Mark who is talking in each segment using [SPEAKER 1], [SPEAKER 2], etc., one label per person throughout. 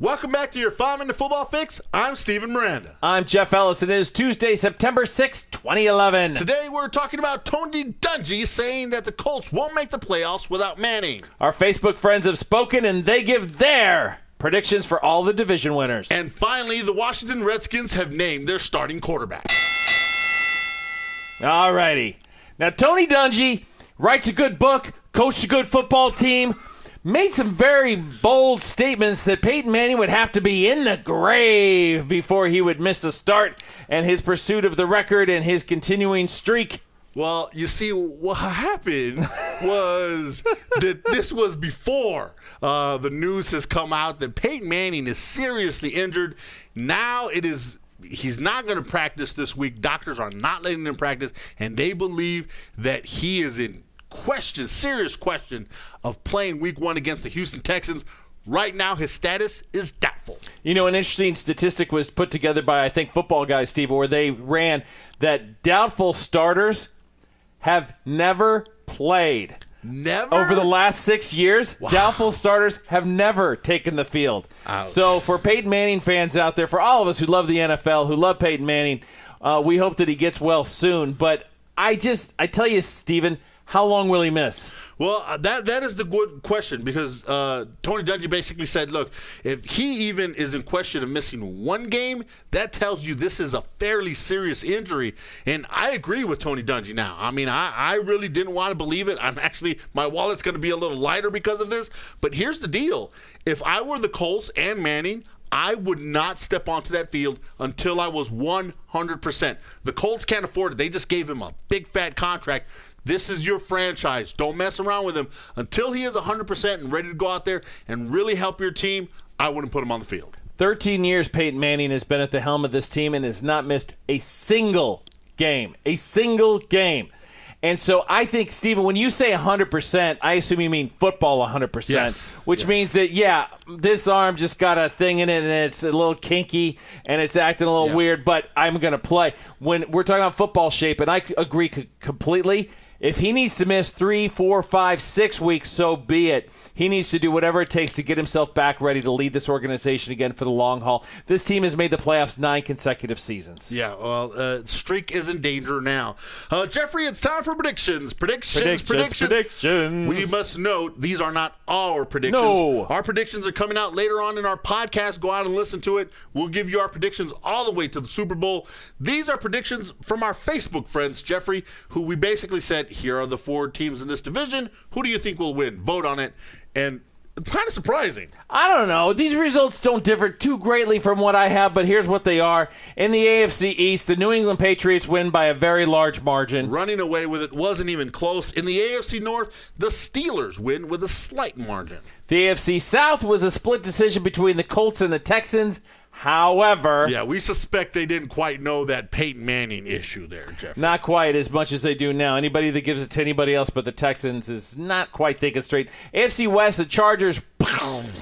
[SPEAKER 1] Welcome back to your 5-Minute Football Fix. I'm Steven Miranda.
[SPEAKER 2] I'm Jeff Ellis. It is Tuesday, September 6, 2011.
[SPEAKER 1] Today we're talking about Tony Dungy saying that the Colts won't make the playoffs without Manning.
[SPEAKER 2] Our Facebook friends have spoken, and they give their predictions for all the division winners.
[SPEAKER 1] And finally, the Washington Redskins have named their starting quarterback.
[SPEAKER 2] All righty. Now, Tony Dungy writes a good book, coached a good football team, made some very bold statements that Peyton Manning would have to be in the grave before he would miss the start, and his pursuit of the record and his continuing streak.
[SPEAKER 1] Well, you see, what happened was that this was before the news has come out that Peyton Manning is seriously injured. Now he's not going to practice this week. Doctors are not letting him practice, and they believe that he is in serious question of playing week 1 against the Houston Texans. Right now, his status is doubtful.
[SPEAKER 2] You know, an interesting statistic was put together by, I think, Football Guys, Steve, where they ran that doubtful starters have never played.
[SPEAKER 1] Never?
[SPEAKER 2] Over the last 6 years,
[SPEAKER 1] wow.
[SPEAKER 2] Doubtful starters have never taken the field.
[SPEAKER 1] Ouch.
[SPEAKER 2] So for Peyton Manning fans out there, for all of us who love the NFL, who love Peyton Manning, we hope that he gets well soon. But I tell you, Steven, how long will he miss?
[SPEAKER 1] Well, that is the good question, because Tony Dungy basically said, look, if he even is in question of missing one game, that tells you this is a fairly serious injury. And I agree with Tony Dungy now. I mean, I really didn't want to believe it. My wallet's going to be a little lighter because of this. But here's the deal. If I were the Colts and Manning, I would not step onto that field until I was 100%. The Colts can't afford it. They just gave him a big, fat contract. This is your franchise. Don't mess around with him. Until he is 100% and ready to go out there and really help your team, I wouldn't put him on the field.
[SPEAKER 2] 13 years Peyton Manning has been at the helm of this team and has not missed a single game. A single game. And so I think, Steven, when you say 100%, I assume you mean football 100%,
[SPEAKER 1] yes.
[SPEAKER 2] Which means that, yeah, this arm just got a thing in it and it's a little kinky and it's acting a little weird, but I'm going to play. When we're talking about football shape, and I agree completely, if he needs to miss 3, 4, 5, 6 weeks, so be it. He needs to do whatever it takes to get himself back ready to lead this organization again for the long haul. This team has made the playoffs 9 consecutive seasons.
[SPEAKER 1] Yeah, well, streak is in danger now. Jeffrey, it's time for predictions. Predictions. We must note, these are not our predictions.
[SPEAKER 2] No.
[SPEAKER 1] Our predictions are coming out later on in our podcast. Go out and listen to it. We'll give you our predictions all the way to the Super Bowl. These are predictions from our Facebook friends, Jeffrey, who we basically said, here are the 4 teams in this division. Who do you think will win? Vote on it. And it's kind of surprising.
[SPEAKER 2] I don't know. These results don't differ too greatly from what I have, but here's what they are. In the AFC East, the New England Patriots win by a very large margin.
[SPEAKER 1] Running away with it, wasn't even close. In the AFC North, the Steelers win with a slight margin.
[SPEAKER 2] The AFC South was a split decision between the Colts and the Texans. However,
[SPEAKER 1] yeah, we suspect they didn't quite know that Peyton Manning issue there, Jeff.
[SPEAKER 2] Not quite as much as they do now. Anybody that gives it to anybody else but the Texans is not quite thinking straight. AFC West, the Chargers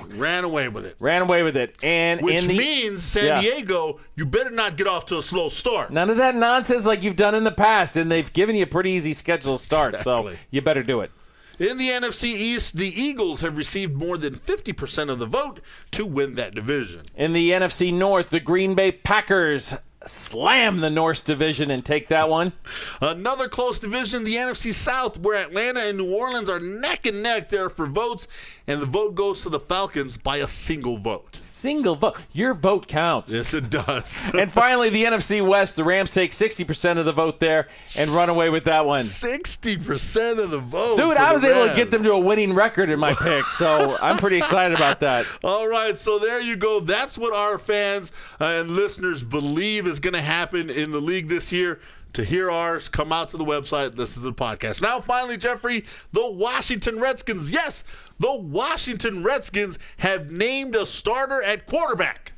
[SPEAKER 1] ran away with it.
[SPEAKER 2] And
[SPEAKER 1] which means San Diego, you better not get off to a slow start.
[SPEAKER 2] None of that nonsense like you've done in the past, and they've given you a pretty easy schedule to start,
[SPEAKER 1] exactly.
[SPEAKER 2] So you better do it.
[SPEAKER 1] In the NFC East, the Eagles have received more than 50% of the vote to win that division.
[SPEAKER 2] In the NFC North, the Green Bay Packers slam the North division and take that one.
[SPEAKER 1] Another close division, the NFC South, where Atlanta and New Orleans are neck and neck there for votes, and the vote goes to the Falcons by a single vote.
[SPEAKER 2] Single vote. Your vote counts.
[SPEAKER 1] Yes, it does.
[SPEAKER 2] And finally, the NFC West, the Rams take 60% of the vote there and run away with that one.
[SPEAKER 1] 60% of the vote.
[SPEAKER 2] Dude, I was able to get them to a winning record in my pick, so I'm pretty excited about that.
[SPEAKER 1] All right, so there you go. That's what our fans and listeners believe is going to happen in the league this year. To hear ours, come out to the website, listen to the podcast. Now, finally, Jeffrey, the Washington Redskins. Yes, the Washington Redskins have named a starter at quarterback.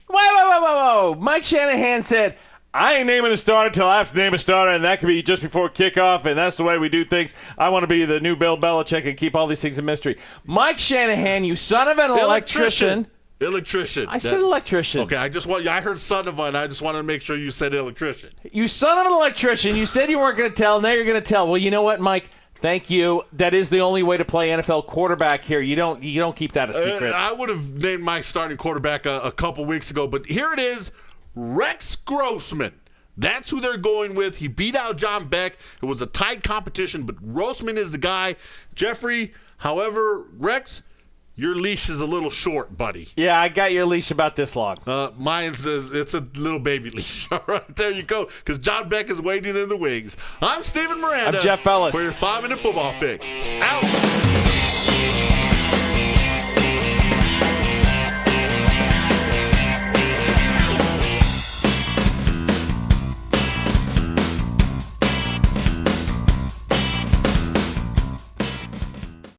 [SPEAKER 2] Whoa. Mike Shanahan said, I ain't naming a starter till I have to name a starter, and that could be just before kickoff, and that's the way we do things. I want to be the new Bill Belichick and keep all these things a mystery. Mike Shanahan, you son of an electrician.
[SPEAKER 1] Electrician.
[SPEAKER 2] I said electrician.
[SPEAKER 1] Okay, I heard son of an. I just wanted to make sure you said electrician.
[SPEAKER 2] You son of an electrician. You said you weren't going to tell. Now you're going to tell. Well, you know what, Mike? Thank you. That is the only way to play NFL quarterback here. You don't keep that a secret.
[SPEAKER 1] I would have named my starting quarterback a couple weeks ago, but here it is, Rex Grossman. That's who they're going with. He beat out John Beck. It was a tight competition, but Grossman is the guy. Jeffrey, however, Rex, your leash is a little short, buddy.
[SPEAKER 2] Yeah, I got your leash about this long.
[SPEAKER 1] Mine's it's a little baby leash. All right, there you go, because John Beck is waiting in the wings. I'm Steven Miranda.
[SPEAKER 2] I'm Jeff Ellis.
[SPEAKER 1] For your 5-minute football fix. Out.